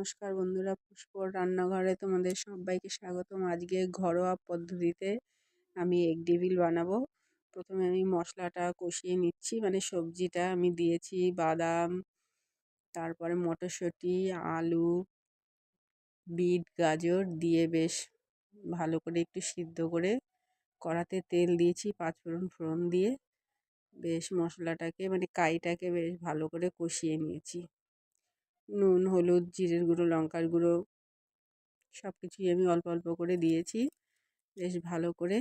নমস্কার বন্ধুরা, পুষ্পর রান্নাঘরে তোমাদের সবাইকে স্বাগতম। আজকে ঘরোয়া পদ্ধতিতে আমি এগ টেবিল বানাবো। প্রথমে আমি মশলাটা কষিয়ে নিচ্ছি, মানে সবজিটা আমি দিয়েছি বাদাম, তারপরে মটরশুঁটি, আলু, বিট, গাজর দিয়ে বেশ ভালো করে একটু সিদ্ধ করে কড়াতে তেল দিয়েছি, পাঁচফোড়ন দিয়ে বেশ মশলাটাকে মানে কাইটাকে বেশ ভালো করে কষিয়ে নিয়েছি। নুন, হলুদ, জিরের গুঁড়ো, লঙ্কার গুঁড়ো সব কিছুই আমি অল্প অল্প করে দিয়েছি। বেশ ভালো করে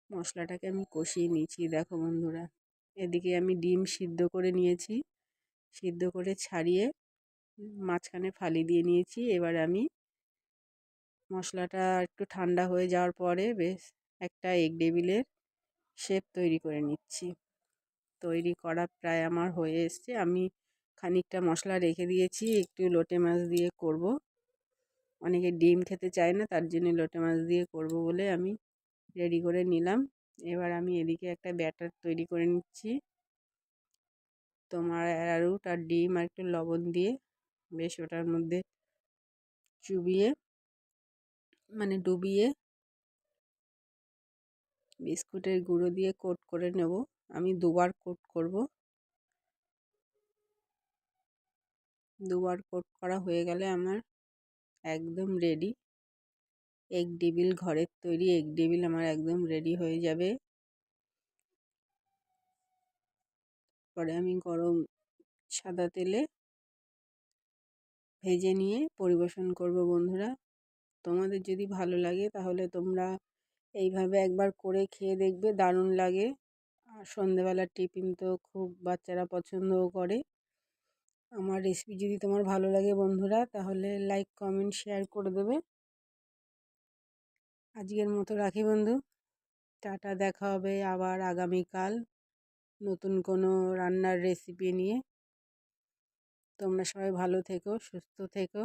মশলাটাকে আমি কষিয়ে নিয়েছি। দেখো বন্ধুরা, এদিকে আমি ডিম সিদ্ধ করে নিয়েছি, সিদ্ধ করে ছাড়িয়ে মাঝখানে ফালি দিয়ে নিয়েছি। এবার আমি মশলাটা একটু ঠান্ডা হয়ে যাওয়ার পরে বেশ একটা এগ টেবিলের শেপ তৈরি করে নিচ্ছি। তৈরি করা প্রায় আমার হয়ে এসছে। আমি খানিকটা মশলা রেখে দিয়েছি, একটু লোটে মাছ দিয়ে করব। অনেকে ডিম খেতে চায় না, তার জন্য লোটে মাছ দিয়ে করব বলে আমি রেডি করে নিলাম। এবার আমি এদিকে একটা ব্যাটার তৈরি করে নিচ্ছি। তোমার অ্যারারুট আর ডিম আর একটু লবণ দিয়ে বেশ ওটার মধ্যে চুবিয়ে মানে ডুবিয়ে বিস্কুটের গুঁড়ো দিয়ে কোট করে নেব। আমি দুবার কোট করব। দুবার কোট করা হয়ে গেলে আমার একদম রেডি এগ টেবিল, ঘরের তৈরি এগ টেবিল আমার একদম রেডি হয়ে যাবে। পরে আমি গরম সাদা তেলে ভেজে নিয়ে পরিবেশন করব। বন্ধুরা, তোমাদের যদি ভালো লাগে তাহলে তোমরা এইভাবে একবার করে খেয়ে দেখবে, দারুণ লাগে। আর সন্ধেবেলার টিফিন তো খুব বাচ্চারা পছন্দও করে। আমার রেসিপি যদি তোমার ভালো লাগে বন্ধুরা, তাহলে লাইক, কমেন্ট, শেয়ার করে দেবে। আজকের মতো রাখি বন্ধু, টাটা। দেখা হবে আবার আগামীকাল নতুন কোনো রান্নার রেসিপি নিয়ে। তোমরা সবাই ভালো থেকো, সুস্থ থেকো।